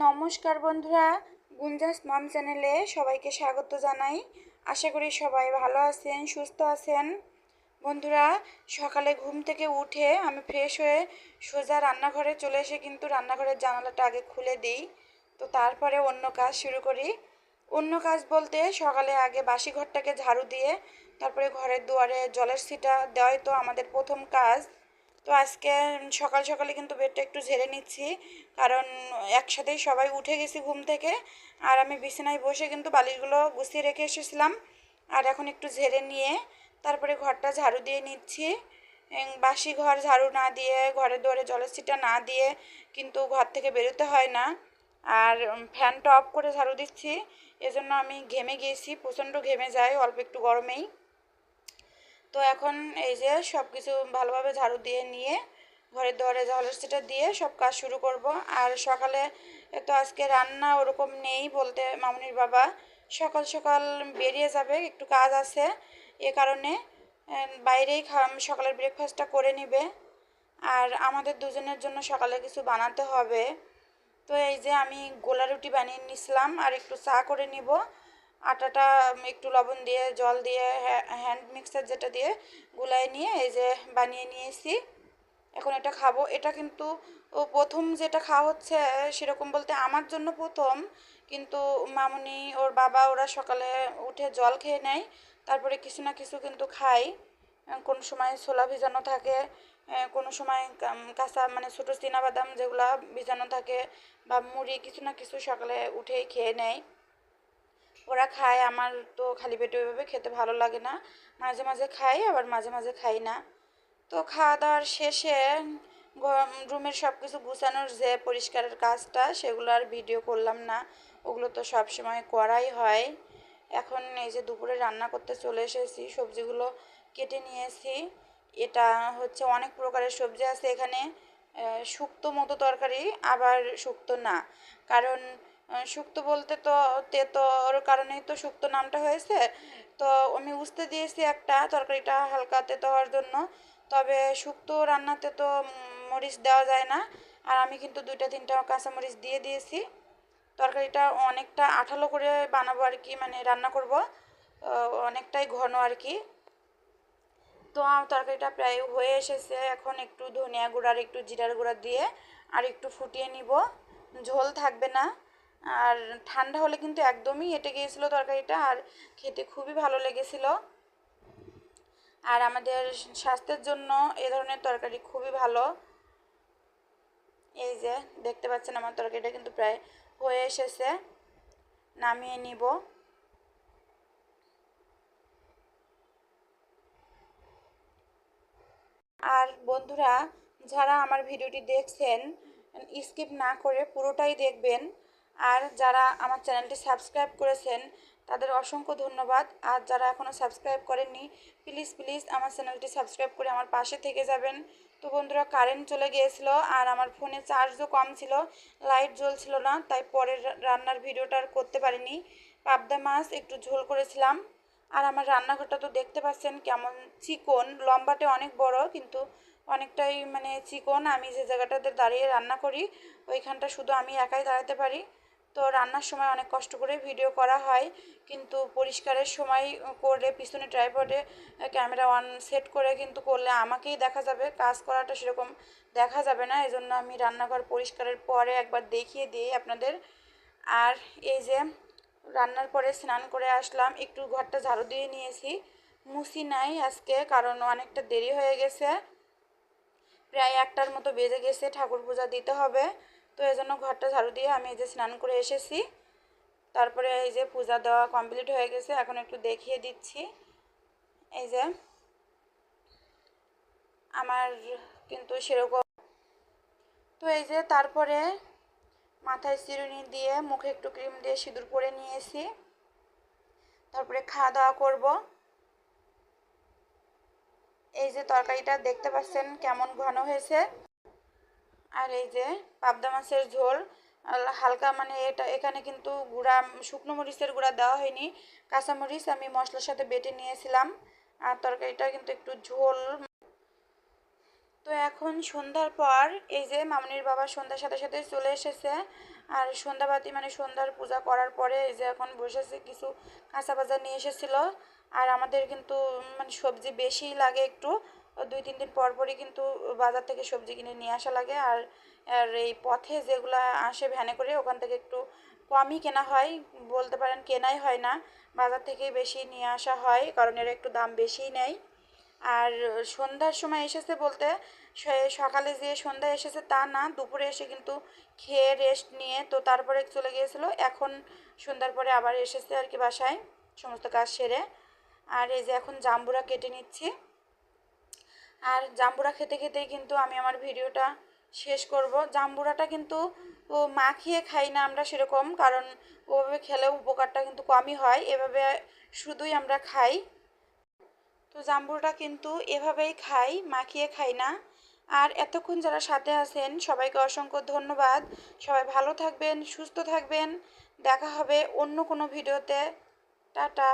নমস্কার বন্ধুরা, গুঞ্জাস মম চ্যানেলে সবাইকে স্বাগত জানাই। আশা করি সবাই ভালো আছেন, সুস্থ আছেন। বন্ধুরা, সকালে ঘুম থেকে উঠে আমি ফ্রেশ হয়ে সোজা রান্নাঘরে চলে এসে কিন্তু রান্নাঘরের জানালাটা আগে খুলে দিই। তো তারপরে অন্য কাজ শুরু করি। অন্য কাজ বলতে সকালে আগে বাসি ঘরটাকে ঝাড়ু দিয়ে তারপরে ঘরের দুয়ারে জলের ছিটা দেওয়াই তো আমাদের প্রথম কাজ। তো আজকে সকাল সকালে কিন্তু বেডটা একটু ঝেড়ে নিচ্ছি, কারণ একসাথেই সবাই উঠে গেছি ঘুম থেকে। আর আমি বিছানায় বসে কিন্তু বালিশগুলো গুছিয়ে রেখে এসেছিলাম। আর এখন একটু ঝেড়ে নিয়ে তারপরে ঘরটা ঝাড়ু দিয়ে নিচ্ছি। বাসি ঘর ঝাড়ু না দিয়ে, ঘরের দুয়ারে জলের ছিটা না দিয়ে কিন্তু ঘর থেকে বেরোতে হয় না। আর ফ্যানটা অফ করে ঝাড়ু দিচ্ছি, এজন্য আমি ঘেমে গিয়েছি, প্রচণ্ড ঘেমে যায় অল্প একটু গরমেই। তো এখন এই যে সব কিছু ভালোভাবে ঝাড়ু দিয়ে নিয়ে ঘরের দুয়ারে জলের ছিটা দিয়ে সব কাজ শুরু করব। আর সকালে তো আজকে রান্না ওরকম নেই বলতে, মামুনির বাবা সকাল সকাল বেরিয়ে যাবে, একটু কাজ আছে, এ কারণে বাইরেই সকালের ব্রেকফাস্টটা করে নিবে। আর আমাদের দুজনের জন্য সকালে কিছু বানাতে হবে। তো এই যে আমি গোলা রুটি বানিয়ে নিছিলাম আর একটু চা করে নিব। আটাটা একটু লবণ দিয়ে জল দিয়ে হ্যান্ড মিক্সার যেটা দিয়ে গুলায় নিয়ে এই যে বানিয়ে নিয়েছি। এখন এটা খাবো। এটা কিন্তু প্রথম যেটা খাওয়া হচ্ছে সেরকম বলতে আমার জন্য প্রথম, কিন্তু মামুনি ওর বাবা ওরা সকালে উঠে জল খেয়ে নেয়, তারপরে কিছু না কিছু কিন্তু খাই। কোনো সময় ছোলা ভিজানো থাকে, কোনো সময় কাঁচা মানে ছোটো চীনাবাদাম যেগুলো ভিজানো থাকে, বা মুড়ি, কিছু না কিছু সকালে উঠেই খেয়ে নেয়। ওরা খায়, আমার তো খালি পেটে ওইভাবে খেতে ভালো লাগে না। মাঝে মাঝে খাই, আবার মাঝে মাঝে খাই না। তো খাওয়া দাওয়ার শেষে রুমের সব কিছু গুছানোর যে পরিষ্কারের কাজটা, সেগুলো আর ভিডিও করলাম না, ওগুলো তো সব সময় করাই হয়। এখন এই যে দুপুরে রান্না করতে চলে এসেছি, সবজিগুলো কেটে নিয়েছি। এটা হচ্ছে অনেক প্রকারের সবজি আছে এখানে, শুক্তো মতো তরকারি, আবার শুক্তো না। কারণ শুক্তো বলতে তো তেতোর কারণেই তো শুক্তো নামটা হয়েছে। তো আমি উস্তে দিয়েছি একটা, তরকারিটা হালকা তেতো হওয়ার জন্য। তবে শুক্তো রান্নাতে তো মরিচ দেওয়া যায় না। আর আমি কিন্তু 2-3টা কাঁচামরিচ দিয়ে দিয়েছি। তরকারিটা অনেকটা আঠালো করে বানাবো আর কি, মানে রান্না করব অনেকটাই ঘন আর কি। তো আমার তরকারিটা প্রায় হয়ে এসেছে। এখন একটু ধনিয়া গুঁড়া আর একটু জিরার গুঁড়া দিয়ে আর একটু ফুটিয়ে নিব, ঝোল থাকবে না। আর ঠান্ডা হলে কিন্তু একদমই এঁটে গিয়েছিলো তরকারিটা, আর খেতে খুবই ভালো লেগেছিল। আর আমাদের স্বাস্থ্যের জন্য এ ধরনের তরকারি খুবই ভালো। এই যে দেখতে পাচ্ছেন আমার তরকারিটা কিন্তু প্রায় হয়ে এসেছে, নামিয়ে নিব। আর বন্ধুরা, যারা আমার ভিডিওটি দেখছেন স্কিপ না করে পুরোটাই দেখবেন। আর যারা আমার চ্যানেলটি সাবস্ক্রাইব করেছেন তাদের অসংখ্য ধন্যবাদ। আর যারা এখনও সাবস্ক্রাইব করেননি, প্লিজ প্লিজ আমার চ্যানেলটি সাবস্ক্রাইব করে আমার পাশে থেকে যাবেন। তো বন্ধুরা, কারেন্ট চলে গিয়েছিল আর আমার ফোনে চার্জও কম ছিল, লাইট জ্বলছিল না, তাই পরের রান্নার ভিডিওটা আর করতে পারিনি। পাবদা মাছ একটু ঝোল করেছিলাম। আর আমার রান্নাঘরটা তো দেখতে পাচ্ছেন কেমন চিকন, লম্বাটে অনেক বড় কিন্তু অনেকটাই মানে চিকন। আমি যে জায়গাটাতে দাঁড়িয়ে রান্না করি ওইখানটা শুধু আমি একাই দাঁড়াতে পারি। তো রান্নার সময় অনেক কষ্ট করে ভিডিও করা হয়, কিন্তু পরিষ্কারের সময় করলে পিছনে ট্রাইপডে ক্যামেরা অন সেট করে কিন্তু করলে আমাকেই দেখা যাবে, কাজ করাটা সেরকম দেখা যাবে না। এজন্য আমি রান্নাঘর পরিষ্কারের পরে একবার দেখিয়ে দিই আপনাদের। আর এই যে রান্নার পরে স্নান করে আসলাম, একটু ঘরটা ঝাড়ু দিয়ে নিয়েছি, মুছি নাই আজকে কারণ অনেকটা দেরি হয়ে গেছে, প্রায় 1টার মতো বেজে গেছে, ঠাকুর পূজা দিতে হবে। তো এই জন্য ঘরটা ঝাড়ু দিয়ে আমি এই যে স্নান করে এসেছি। তারপরে এই যে পূজা দেওয়া কমপ্লিট হয়ে গেছে, এখন একটু দেখিয়ে দিচ্ছি। এই যে আমার কিন্তু সেরকম। তো এই যে তারপরে মাথায় চিরুনি দিয়ে মুখে একটু ক্রিম দিয়ে সিঁদুর পরে নিয়েছি, তারপরে খাওয়া দাওয়া করব। এই যে তরকারিটা দেখতে পাচ্ছেন কেমন ঘন হয়েছে। আর এই যে পাবদা মাছের ঝোল, হালকা মানে এটা এখানে কিন্তু গুঁড়া শুকনো মরিচের গুঁড়া দেওয়া হয়নি, কাঁচামরিচ আমি মশলার সাথে বেটে নিয়েছিলাম। আর তরকারিটা কিন্তু একটু ঝোল। তো এখন সন্ধ্যার পর এই যে মামনির বাবা সন্ধ্যার সাথে সাথে চলে এসেছে। আর সন্ধ্যাবাতি মানে সন্ধ্যার পূজা করার পরে এই যে এখন বসেছে, কিছু কাঁচা বাজার নিয়ে এসেছিলো। আর আমাদের কিন্তু মানে সবজি বেশিই লাগে একটু, 2-3 দিন পর পরই কিন্তু বাজার থেকে সবজি কিনে নিয়ে আসা লাগে। আর আর এই পথে যেগুলো আসে ভ্যানে করে ওখান থেকে একটু কমই কেনা হয়, বলতে পারেন কেনাই হয় না, বাজার থেকেই বেশি নিয়ে আসা হয়, কারণ এর একটু দাম বেশিই নেয়। আর সন্ধ্যার সময় এসেছে বলতে সকালে যে সন্ধ্যায় এসেছে তা না, দুপুরে এসে কিন্তু খেয়ে রেস্ট নিয়ে তো তারপরে চলে গিয়েছিলো। এখন সন্ধ্যার পরে আবার এসেছে আর কি বাসায় সমস্ত কাজ সেরে। আর এই যে এখন জাম্বুরা কেটে নিচ্ছি। আর জাম্বুরা খেতে খেতেই কিন্তু আমি আমার ভিডিওটা শেষ করব। জাম্বুরাটা কিন্তু মাখিয়ে খাই না আমরা সেরকম, কারণ ওভাবে খেলেও উপকারটা কিন্তু কমই হয়, এভাবে শুধুই আমরা খাই। তো জাম্বুরাটা কিন্তু এভাবেই খাই, মাখিয়ে খাই না। আর এতক্ষণ যারা সাথে আছেন সবাইকে অসংখ্য ধন্যবাদ। সবাই ভালো থাকবেন, সুস্থ থাকবেন। দেখা হবে অন্য কোনো ভিডিওতে। টাটা।